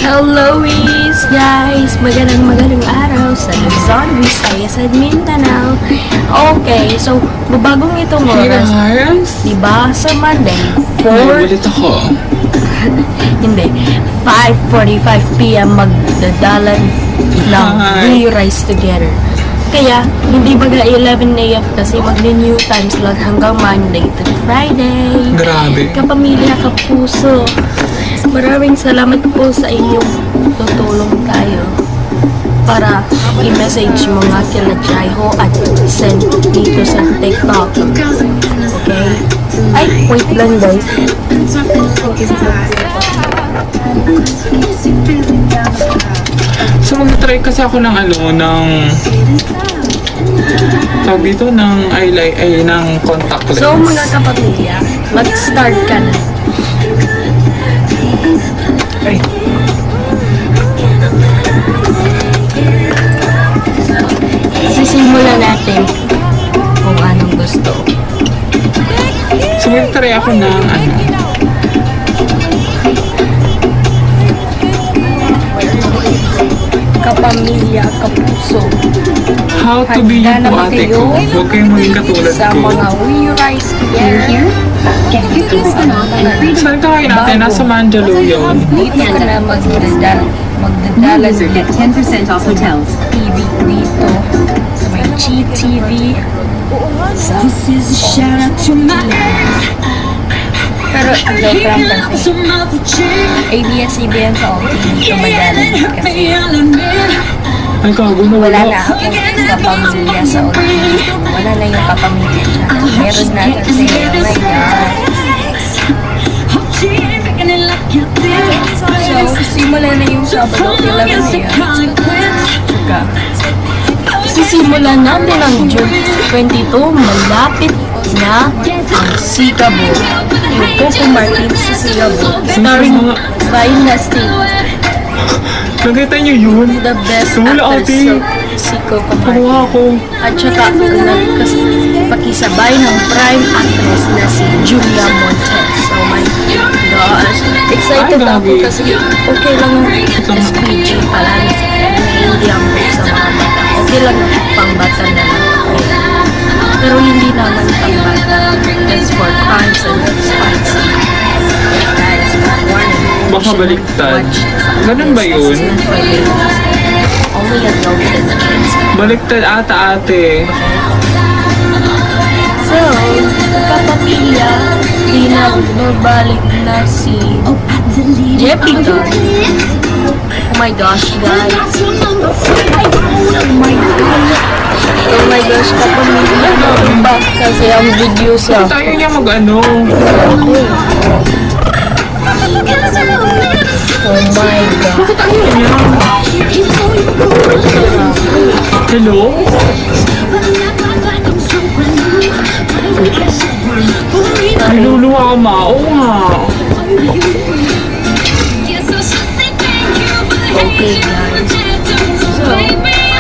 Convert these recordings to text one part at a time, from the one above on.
Hello guys! Magandang araw sa Luzon, Visayas at Mindanao. Okay, so babagong itong oras, diba? Sa Monday, Ulit ako. hindi, 5:45 PM magdadalan ng We Rise Together. Kaya, hindi baga 11 AM kasi mag-new time slot hanggang Monday to Friday. Grabe. Kapamilya, kapuso, maraming salamat po sa inyong tutulong tayo para i-message mo nga kila Jaiho at send dito sa TikTok. Okay? Ay, wait lang guys. So mag-try kasi ako ng tawag dito ng ng contact lens. So mga kapamilya, mag-start ka na. Ay. Sisimulan natin kung anong gusto. So mag-try ako ng Kapamilya, kapuso. how to be you Handa po naman ate kayo ko. Huwag kayong maging katulad sa ko. mga We Rise Together. Saan ka kayo natin? Nasa Mandaluyong. Dito ka na magdadala User get 10% off hotels. TV dito sa may GTV sa pero joke lang kasi ABS-CBN sa OT dito madalan kasi Ay, kago na wala wala. na akong kapamilya sa OT. Wala na yung kapamilya siya. Meron na kasi, oh my God. So, simula na yung Sabado, 11 AM. Sisimulan natin ang June 22, malapit na ang Sikabo. Yung Coco Martin sa Sikabo. Starring Dynasty. Nakita niyo yun? The best Wala, actress ate. si Coco Pakuha Martin. ako. At saka pakisabay ng prime actress na si Julia Montes. Oh my gosh. Excited Ay, ako grabe. kasi okay lang ang SPG pala. Hindi ang sa mga bata. Okay lang pang bata na lang. Pero hindi naman pang bata. It's for crimes and fights. Guys, warning. Baka baliktad. Ganun ba yun? Only adulted kids. Baliktad ata ate. So, kapamilya, di na nabalik na si Jeppy Don. Oh my gosh, guys. Oh my gosh, kapamilya na back kasi ang video sa... Tayo niya Oh my God. Bakit ayaw niya? Hello? Niluluwa ka ma. Oo nga. Okay guys. So,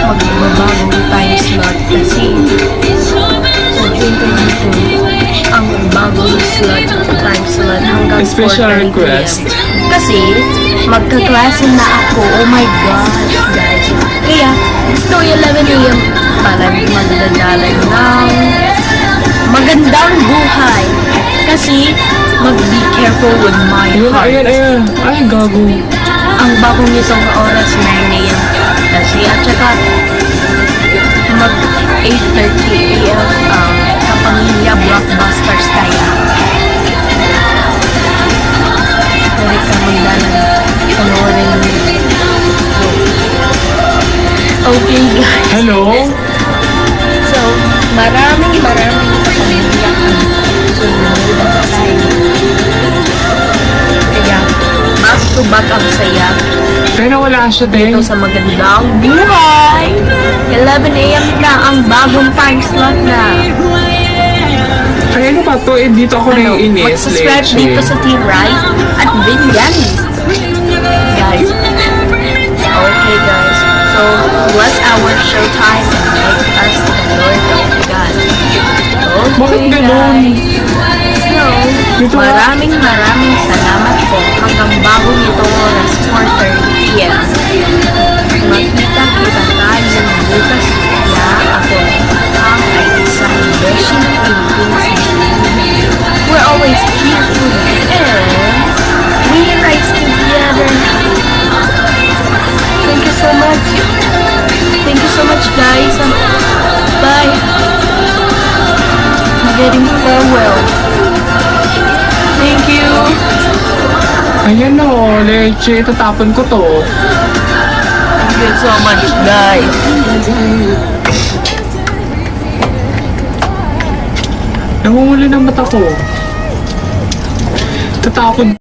magbabagong time slot kasi sa June 22 ang bagong time slot hanggang Special 4:30 request. PM. Kasi magkaklase na ako. Oh my gosh guys. Kaya gusto 11 AM pala magdadalan ng magandang buhay. Kasi mag-be careful with my Ayun, heart. ayan. Ay, gago. Ang bagong nitong oras 9 AM kasi at saka mag 8:30 AM kapamilya blockbusters tayo. Pwede ka magdalan panoorin mo. Okay guys. Hello? So, maraming kapamilya ang sumunod na tayo. Kaya, back to back ang saya. Kaya wala siya din. Ito sa magandang buhay. 11 AM na ang bagong time slot na. Ay, ano ba to? Eh, dito ako naiinis. Mag-subscribe Leche. dito sa Team Rise at Vinyanis. Guys. Okay guys. So, bless our showtime and make us to the Lord of God. Okay Bakit ganun? guys. So, Dito- maraming salamat po hanggang bago nitong oras 4:30. Ayan o, leche. Tatapon ko to. Thank you so much, guys. Nangunguli ng mata ko. Tatapon.